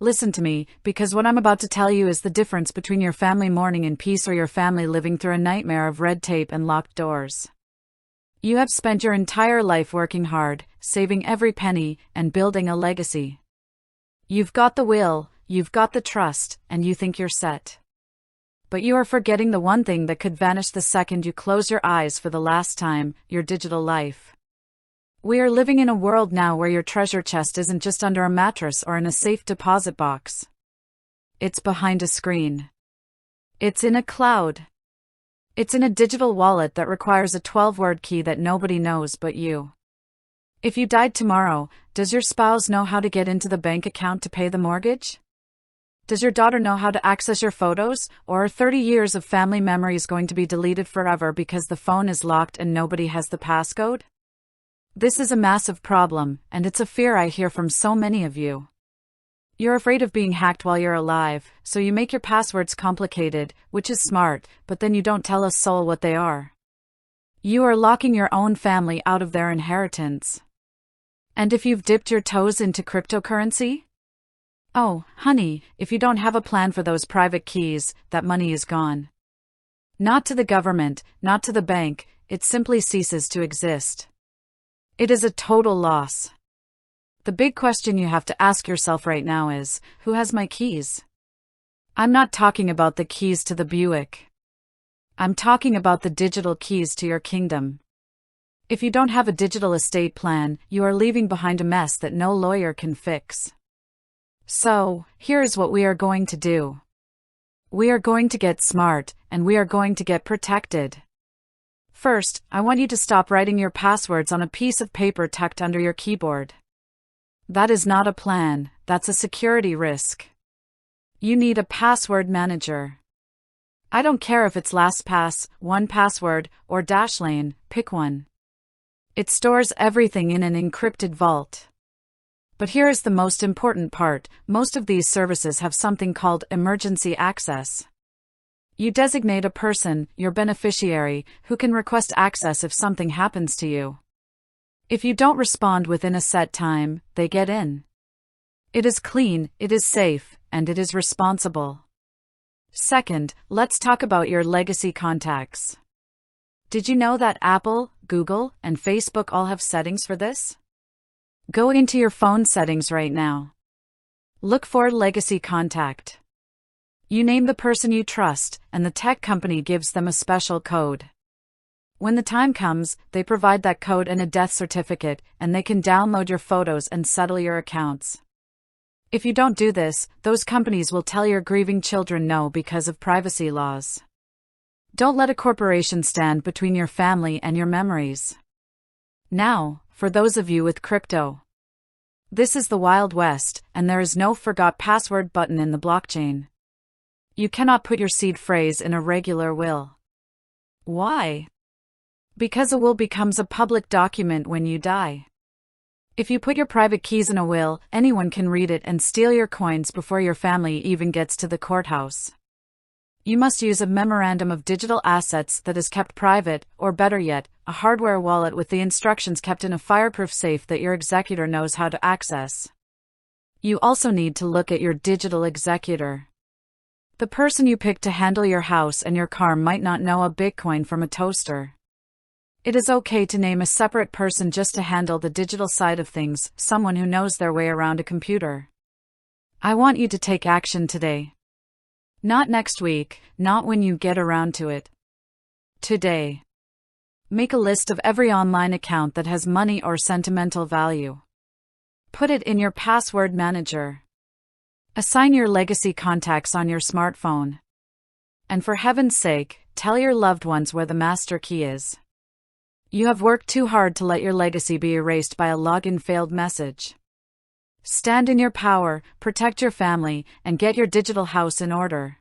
Listen to me, because what I'm about to tell you is the difference between your family mourning in peace or your family living through a nightmare of red tape and locked doors. You have spent your entire life working hard, saving every penny, and building a legacy. You've got the will, you've got the trust, and you think you're set. But you are forgetting the one thing that could vanish the second you close your eyes for the last time: your digital life. We are living in a world now where your treasure chest isn't just under a mattress or in a safe deposit box. It's behind a screen. It's in a cloud. It's in a digital wallet that requires a 12-word key that nobody knows but you. If you died tomorrow, does your spouse know how to get into the bank account to pay the mortgage? Does your daughter know how to access your photos, or are 30 years of family memories going to be deleted forever because the phone is locked and nobody has the passcode? This is a massive problem, and it's a fear I hear from so many of you. You're afraid of being hacked while you're alive, so you make your passwords complicated, which is smart, but then you don't tell a soul what they are. You are locking your own family out of their inheritance. And if you've dipped your toes into cryptocurrency? Oh, honey, if you don't have a plan for those private keys, that money is gone. Not to the government, not to the bank, it simply ceases to exist. It is a total loss. The big question you have to ask yourself right now is, who has my keys? I'm not talking about the keys to the Buick. I'm talking about the digital keys to your kingdom. If you don't have a digital estate plan, you are leaving behind a mess that no lawyer can fix. So, here's what we are going to do. We are going to get smart, and we are going to get protected. First, I want you to stop writing your passwords on a piece of paper tucked under your keyboard. That is not a plan, that's a security risk. You need a password manager. I don't care if it's LastPass, 1Password, or Dashlane, pick one. It stores everything in an encrypted vault. But here is the most important part: most of these services have something called emergency access. You designate a person, your beneficiary, who can request access if something happens to you. If you don't respond within a set time, they get in. It is clean, it is safe, and it is responsible. Second, let's talk about your legacy contacts. Did you know that Apple, Google, and Facebook all have settings for this? Go into your phone settings right now. Look for Legacy Contact. You name the person you trust, and the tech company gives them a special code. When the time comes, they provide that code and a death certificate, and they can download your photos and settle your accounts. If you don't do this, those companies will tell your grieving children no because of privacy laws. Don't let a corporation stand between your family and your memories. Now, for those of you with crypto. This is the Wild West, and there is no forgot password button in the blockchain. You cannot put your seed phrase in a regular will. Why? Because a will becomes a public document when you die. If you put your private keys in a will, anyone can read it and steal your coins before your family even gets to the courthouse. You must use a memorandum of digital assets that is kept private, or better yet, a hardware wallet with the instructions kept in a fireproof safe that your executor knows how to access. You also need to look at your digital executor. The person you pick to handle your house and your car might not know a Bitcoin from a toaster. It is okay to name a separate person just to handle the digital side of things, someone who knows their way around a computer. I want you to take action today. Not next week, not when you get around to it. Today. Make a list of every online account that has money or sentimental value. Put it in your password manager. Assign your legacy contacts on your smartphone. And for heaven's sake, tell your loved ones where the master key is. You have worked too hard to let your legacy be erased by a login failed message. Stand in your power, protect your family, and get your digital house in order.